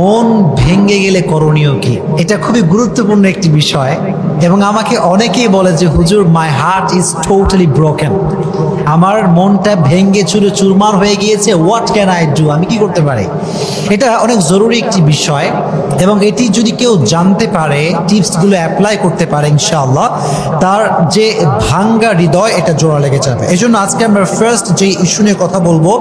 মন ভেঙে গেলে করণীয় কি? এটা খুবই গুরুত্বপূর্ণ একটি বিষয় এবং আমাকে অনেকেই বলে যে হুজুর, my heart is totally broken, আমার মনটা ভেঙে চুরে চুরমার হয়ে গিয়েছে, হোয়াট ক্যান আই ডু, আমি কি করতে পারি? এটা অনেক জরুরি একটি বিষয় এবং এটি যদি কেউ জানতে পারে, টিপসগুলো অ্যাপ্লাই করতে পারে, ইনশাআল্লাহ তার যে ভাঙ্গা হৃদয় এটা জোড়া লেগে যাবে। এই জন্য আজকে আমরা ফার্স্ট যে ইস্যু নিয়ে কথা বলবো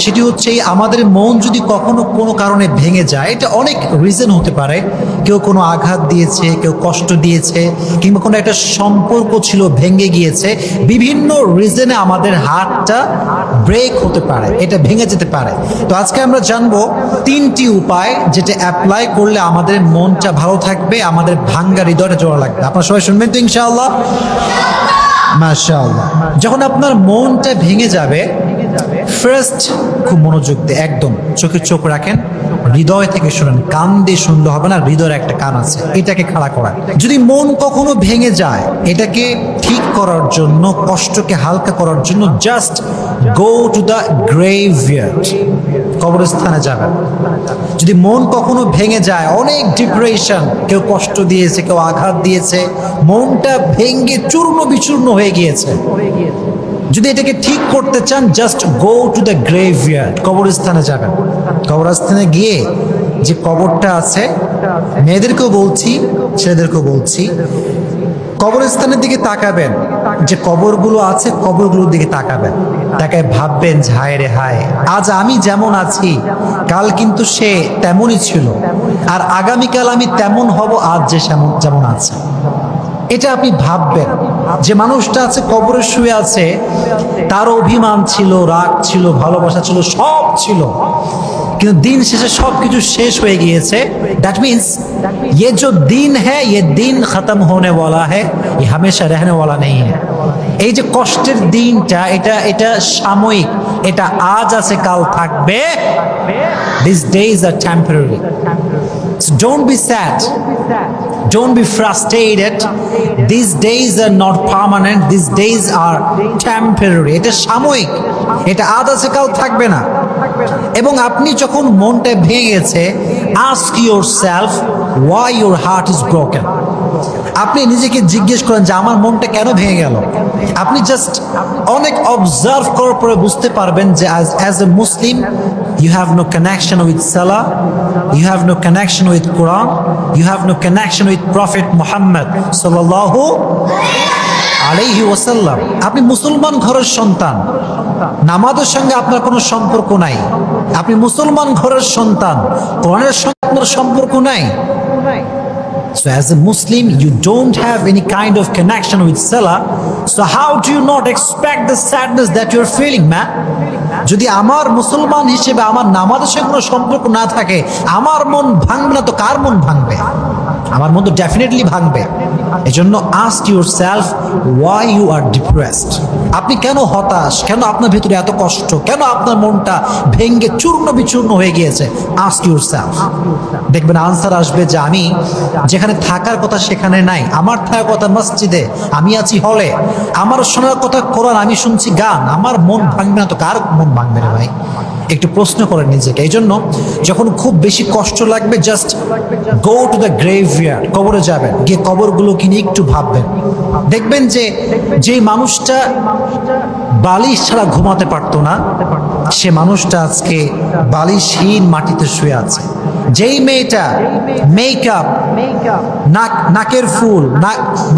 সেটি হচ্ছে আমাদের মন যদি কখনো কোনো কারণে ভেঙে যায়, এটা অনেক রিজন হতে পারে। কেউ কোনো আঘাত দিয়েছে, কেউ কষ্ট দিয়েছে, কিংবা কোনো একটা সম্পর্ক ছিল ভেঙে গিয়েছে। বিভিন্ন রিজনে আমাদের হার্টটা ব্রেক হতে পারে, এটা ভেঙে যেতে পারে। তো আজকে আমরা জানবো তিনটি উপায় যেটা অ্যাপ্লাই করলে আমাদের মনটা ভালো থাকবে, আমাদের ভাঙ্গা হৃদয়টা জোড়া লাগবে। আপনারা সবাই শুনবেন তো ইনশাআল্লাহ? মাশাআল্লাহ। যখন আপনার মনটা ভেঙে যাবে, ফার্স্ট খুব মনোযোগ দিয়ে একদম চোখে চোখ রাখেন, হৃদয় থেকে শুনেন, কান দিয়ে শুনলে হবে না, হৃদয়ের একটা কান আছে, এটাকে খাড়া করা। যদি মন কখনো ভেঙে যায়, এটাকে ঠিক করার জন্য, কষ্টকে হালকা করার জন্য জাস্ট গো টু দ্য গ্রেভইয়ার্ড, কবরস্থানে যাবেন। যদি মন কখনো ভেঙে যায়, অনেক ডিপ্রেশন, কেউ কষ্ট দিয়েছে, কেউ আঘাত দিয়েছে, মনটা ভেঙে চূর্ণ বিচূর্ণ হয়ে গিয়েছে, যদি এটাকে ঠিক করতে চান জাস্ট গো টু দ্য গ্রেভইয়ার্ড, কবরস্থানে যাবেন। কবরস্থানে গিয়ে যে কবরটা আছে, মেয়েদেরকেও বলছি, ছেলেদেরকেও বলছি, কবরস্থানের দিকে তাকাবেন, যে কবরগুলো আছে কবরগুলোর দিকে তাকাবেন, তাকায় ভাববেন, হায় রে হায়, আজ আমি যেমন আছি কাল কিন্তু সে তেমনই ছিল, আর আগামীকাল আমি তেমন হব আজ যে যেমন আছে। এটা আপনি ভাববেন। যে মানুষটা আছে কবরে শুয়ে আছে, তার অভিমান ছিল, রাগ ছিল, ভালোবাসা ছিল, সব ছিল, কিন্তু দিন শেষে সবকিছু শেষ হয়ে গিয়েছে। দ্যাট মিনস ये जो दिन है ये दिन खत्म होने वाला है, ये हमेशा रहने वाला नहीं है। এই যে কষ্টের দিনটা, এটা সাময়িক, এটা আজ আছে কাল থাকবে। These days are temporary. So don't be sad, don't be frustrated. These days are not permanent, these days are temporary. এটা সাময়িক, এটা আজ আছে কাল থাকবে না। এবং আপনি যখন মনটা ভেঙে গেছে, ask yourself why your heart is broken. আপনি নিজেকে জিজ্ঞেস করেন যে আমার মনটা কেন ভেঙে গেল। আপনি জাস্ট অনেক অবজার্ভ করার পরে বুঝতে পারবেন যে as a Muslim you have no connection with Salah, you have no connection with Quran, you have no connection with Prophet Muhammad sallallahu আলাইহি ওয়াসাল্লাম। আপনি মুসলমান ঘরের সন্তান, নামাজের সঙ্গে আপনার কোনো সম্পর্ক নাই। আপনি মুসলমান ঘরের সন্তান, কোরআনের সঙ্গে আপনার সম্পর্ক নাই। So as a Muslim, you don't have any kind of connection with Salah. So how do you not expect the sadness that you're feeling, man? যদি আমার মুসলমান হিসেবে আমার নামাজের সঙ্গে কোনো সম্পর্ক না থাকে, আমার মন ভাঙবে না তো কার মন ভাঙবে? আমার মন তো ডেফিনেটলি ভাঙবে। এজন্য ask yourself why you are depressed. আপনি কেন হতাশ, কেন আপনার ভিতরে এত কষ্ট, কেন আপনার মনটা ভেঙে চূর্ণ বিচূর্ণ হয়ে গিয়েছে? ask yourself, দেখবেন আনসার আসবে যে আমি যেখানে থাকার কথা সেখানে নাই, আমার থাকার কথা মসজিদে, আমি আছি হলে, আমার শোনার কথা কোরআন, আমি শুনছি গান, আমার মন ভাঙবে না তো কার মন ভাঙবে রে ভাই? একটু প্রশ্ন করেন নিজেকে। এই জন্য যখন খুব বেশি কষ্ট লাগবে, জাস্ট গো টু দ্য গ্রেভইয়ার্ড, কবরে যাবেন, গিয়ে কবরগুলো কিনে একটু ভাববেন। দেখবেন যে মানুষটা বালিশ ছাড়া ঘুমাতে পারতো না, সে মানুষটা আজকে বালিশহীন মাটিতে শুয়ে আছে। যেই মেয়েটা মেকআপ, নাকের ফুল,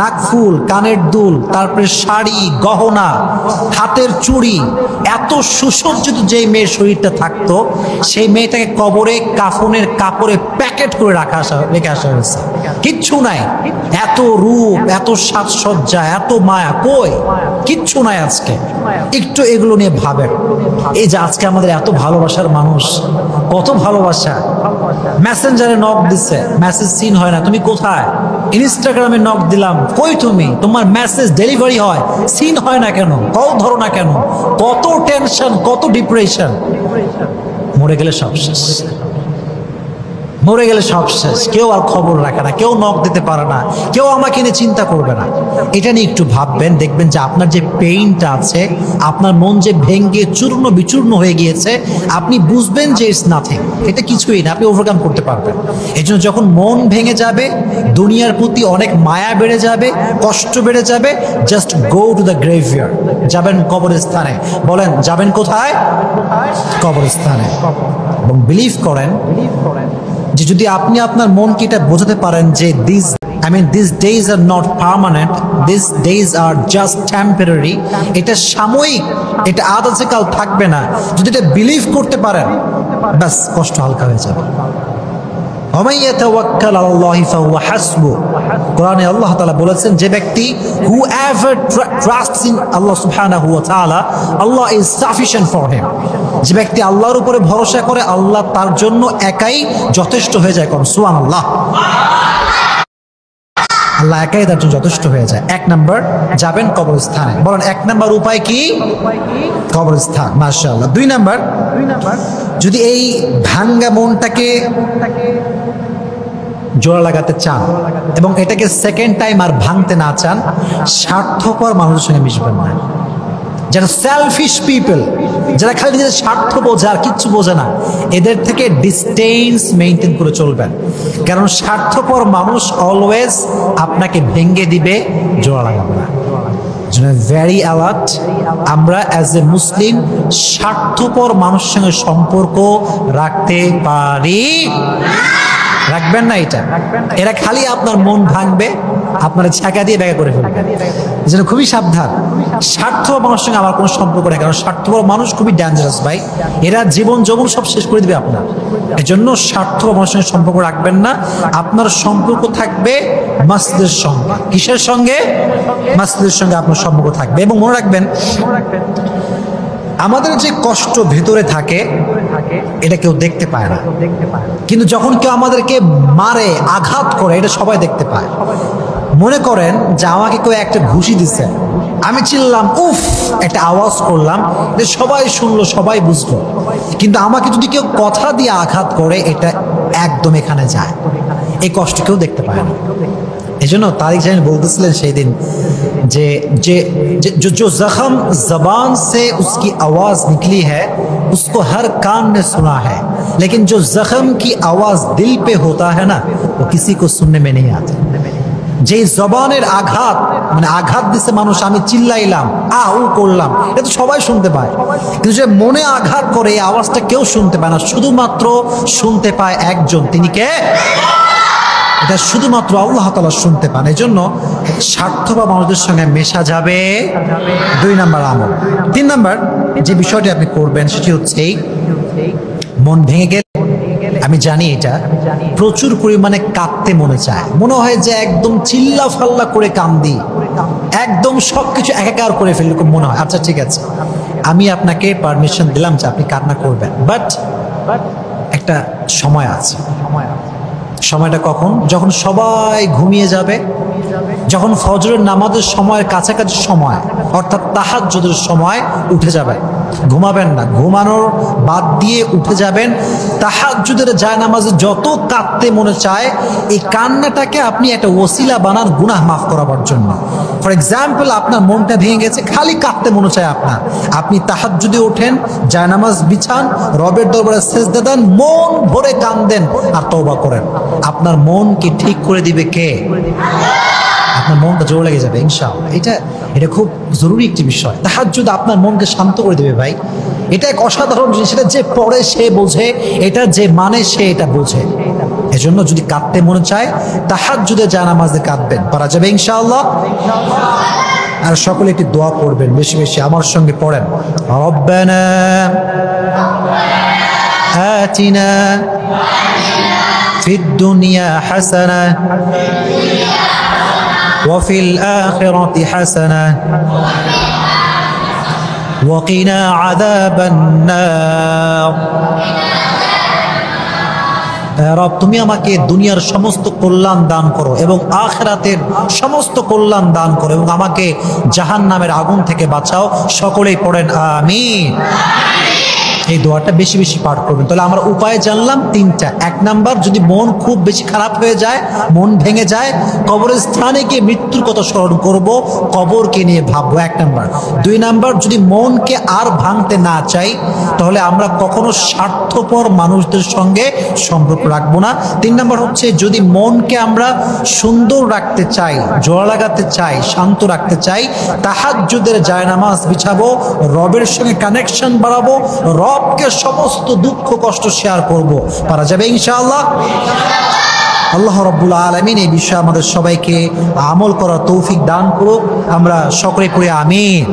নাক ফুল, কানের দুল, তারপরে শাড়ি, গহনা, হাতের চুড়ি, এত সুসজ্জিত যেই মেয়ের শরীরটা থাকতো, সেই মেয়েটাকে কবরে কাফনের কাপড়ে প্যাকেট করে রেখে আসা হয়েছে। কিচ্ছু নাই, এত রূপ, এত সাজসজ্জা, এত মায়া, কই? কিচ্ছু নাই আজকে। একটু এগুলো নিয়ে ভাবেন। এই যে আজকে আমাদের এত ভালোবাসার মানুষ, কত ভালোবাসা, মেসেঞ্জারে নক দিচ্ছে, মেসেজ সিন হয় না, তুমি কোথায়? ইনস্টাগ্রামে নক দিলাম, কই তুমি? তোমার মেসেজ ডেলিভারি হয়, সিন হয় না কেন? কল ধরো না কেন? কত টেনশন, কত ডিপ্রেশন, মরে গেলে সব শেষ। মরে গেলে সব শেষ, কেউ আর খবর রাখে না, কেউ নখ দিতে পারে না, কেউ আমাকে নিয়ে চিন্তা করবে না। এটা নিয়ে একটু ভাববেন, দেখবেন যে আপনার যে পেইনটা আছে, আপনার মন যে ভেঙে চূর্ণ বিচূর্ণ হয়ে গিয়েছে, আপনি বুঝবেন যে ইটস নাথিং, এটা কিছুই না, আপনি ওভারকাম করতে পারবেন। এই জন্য যখন মন ভেঙে যাবে, দুনিয়ার প্রতি অনেক মায়া বেড়ে যাবে, কষ্ট বেড়ে যাবে, জাস্ট গো টু দ্য গ্রেভইয়ার্ড, যাবেন কবরস্থানে। বলেন যাবেন কোথায়? কবরস্থানে। এবং বিলিভ করেন যে যদি আপনি আপনার মনকে এটা বোঝাতে পারেন যে these days are not permanent, these days are just temporary, এটা সাময়িক, এটা আজ আছে কাল থাকবে না, যদি এটা বিলিভ করতে পারেন, ব্যাস কষ্ট হালকা হয়ে যাবে। কোরআনে আল্লাহ তাআলা বলেছেন, যে ব্যক্তি whoever trusts in Allah subhanahu wa ta'ala, Allah is sufficient for him, যে ব্যক্তি আল্লাহর উপরে ভরসা করে, আল্লাহ তার জন্য একাই যথেষ্ট হয়ে যায়। কোন সুবহানাল্লাহ, আল্লাহ একাই তার জন্য যথেষ্ট হয়ে যায়। এক নাম্বার, যাবেন কবরস্থানে। বলেন এক নাম্বার উপায় কি? কবরস্থান। মাশাআল্লাহ। দুই নাম্বার, যদি এই ভাঙ্গা মনটাকে জোড়া লাগাতে চান এবং এটাকে সেকেন্ড টাইম আর ভাঙতে না চান, স্বার্থপর মানুষের সঙ্গে মিশবেন না। যারা সেলফিশ পিপল, যারা খালি নিজের স্বার্থ বোঝে আর কিচ্ছু বোঝে না, এদের থেকে ডিস্টেন্স মেনটেন করে চলবেন। কারণ স্বার্থপর মানুষ অলওয়েজ আপনাকে ভেঙে দিবে, জোড়া লাগাবে না। ভেরি অ্যালার্ট, আমরা অ্যাজ এ মুসলিম স্বার্থপর মানুষের সঙ্গে সম্পর্ক রাখতে পারি? রাখবেন না। এরা খালি আপনার মন ভাঙবে, আপনার ছাকা দিয়ে ব্যাগে করে ফেলবে। এই জন্য খুবই সাবধান। স্বার্থপর মানুষের সঙ্গে আমার কোনো সম্পর্ক নেই, কারণ স্বার্থপর মানুষ খুবই ডেঞ্জারাস ভাই। এরা জীবন যৌবন সব শেষ করে দিবে আপনার। এই জন্য স্বার্থপর মানুষের সঙ্গে সম্পর্ক রাখবেন না। আপনার সম্পর্ক থাকবে মাসজিদের সঙ্গে। কিসের সঙ্গে? মাসজিদের সঙ্গে আপনার সম্পর্ক থাকবে। এবং মনে রাখবেন, আমাদের যে কষ্ট ভেতরে থাকে এটা কেউ দেখতে পায় না, কিন্তু যখন কেউ আমাদেরকে মারে, আঘাত করে, এটা সবাই দেখতে পায়। মনে করেন যে আমাকে কেউ একটা ঘুষি দিচ্ছে, আমি চিল্লাম, উফ, একটা আওয়াজ করলাম, সবাই শুনলো, সবাই বুঝলো। কিন্তু আমাকে যদি কেউ কথা দিয়ে আঘাত করে, এটা একদম এখানে যায়, এই কষ্ট কেউ দেখতে পায় না। এই জন্য তারিক জামিল বলতেছিলেন সেই দিন যে जो जख्म जबान से उसकी आवाज निकली है उसको हर कान ने सुना है, लेकिन जो जख्म की आवाज दिल पे होता है ना, वो किसी को सुनने में नहीं आती। যে জবানের আঘাত, মানে আঘাত দিছে মানুষ, আমি চিল্লাইলাম, উ করলাম, এটা তো সবাই শুনতে পায়, কিন্তু যে মনে আঘাত করে, এই আওয়াজটা কেউ শুনতে পায় না। শুধুমাত্র শুনতে পায় একজন, তিনি কে? এটা শুধুমাত্র আল্লাহ তাআলা শুনতে পান। এই জন্য স্বার্থপর মানুষদের সঙ্গে মেশা যাবে। দুই নাম্বার আমল। তিন নাম্বার যে বিষয়টি আপনি করবেন সেটি হচ্ছে, মন ভেঙে গেলে, আমি জানি এটা প্রচুর পরিমাণে কাঁদতে মনে চায়, মনে হয় যে একদম চিল্লা ফাল্লা করে কান্দি, একদম সবকিছু একাকার করে ফেললে মনে হয়। আচ্ছা ঠিক আছে, আমি আপনাকে পারমিশন দিলাম যে আপনি কান্না করবেন, বাট একটা সময় আছে। সময়টা কখন? যখন সবাই ঘুমিয়ে যাবে, যখন ফজরের নামাজের সময়ের কাছাকাছি সময়, অর্থাৎ তাহাজ্জুদের সময় উঠে যাবেন। ঘুমাবেন না, ঘুমানোর বাদ দিয়ে উঠে যাবেন। তাহাজ্জুদের জায়নামাজে যত কাঁদতে মনে চায়, এই কান্নাটাকে আপনি একটা ওসিলা বানান গুনাহ মাফ করাবার জন্য। ফর এক্সাম্পল, আপনার মনটা ভেঙে গেছে, খালি কাঁদতে মনে চায় আপনার, আপনি তাহাজ্জুদে ওঠেন, জায়নামাজ বিছান, রবের দরবারে সিজদা দেন, মন ভরে কাঁদেন আর তওবা করেন। আপনার মনকে ঠিক করে দিবে কে? আপনার মনটা জোর লেগে যাবে ইনশাআল্লাহ। এটা খুব জরুরি একটি বিষয়। তাহাজ্জুদ আপনার মনকে শান্ত করে দেবে ভাই। এটা এক অসাধারণ জিনিস। এটা যে পড়ে সে বোঝে, এটা যে মানে সে এটা বোঝে। এজন্য যদি কাঁদতে মনে চায়, তাহাজ্জুদে জানামাজে কাঁদবেন, পারা যাবে ইনশাআল্লাহ। আর সকলে একটি দোয়া পড়বেন বেশি বেশি, আমার সঙ্গে পড়েন। রব্বানা আতিনা ফিদ দুনিয়া হাসানা وفي الآخرة حسنة وقنا عذاب النار। রব, তুমি আমাকে দুনিয়ার সমস্ত কল্যাণ দান করো এবং আখিরাতের সমস্ত কল্যাণ দান করো এবং আমাকে জাহান্নামের আগুন থেকে বাঁচাও। সকলেই পড়েন আমিন। এই দোয়াটা বেশি বেশি পাঠ করবেন। তাহলে আমরা উপায় জানলাম তিনটা। এক নাম্বার, যদি মন খুব বেশি খারাপ হয়ে যায়, মন ভেঙে যায়, কবরস্থানে গিয়ে মৃত্যুর কথা স্মরণ করব, কবরকে নিয়ে ভাববো, এক নাম্বার। দুই নাম্বার, যদি মনকে আর ভাঙতে না চাই, তাহলে আমরা কখনো স্বার্থপর মানুষদের সঙ্গে সম্পর্ক রাখবো না। তিন নাম্বার হচ্ছে, যদি মনকে আমরা সুন্দর রাখতে চাই, জোড়া লাগাতে চাই, শান্ত রাখতে চাই, তাহাজ্জুদের জায়নামাজ বিছাবো, রবের সঙ্গে কানেকশন বাড়াবো, রবকে সমস্ত দুঃখ কষ্ট শেয়ার করব। পারা যাবে ইনশাআল্লাহ। আল্লাহ রাব্বুল আলামিন এই বিষয়ে আমাদের সবাইকে আমল করার তৌফিক দান করুক। আমরা সকলে পড়ে আমিন।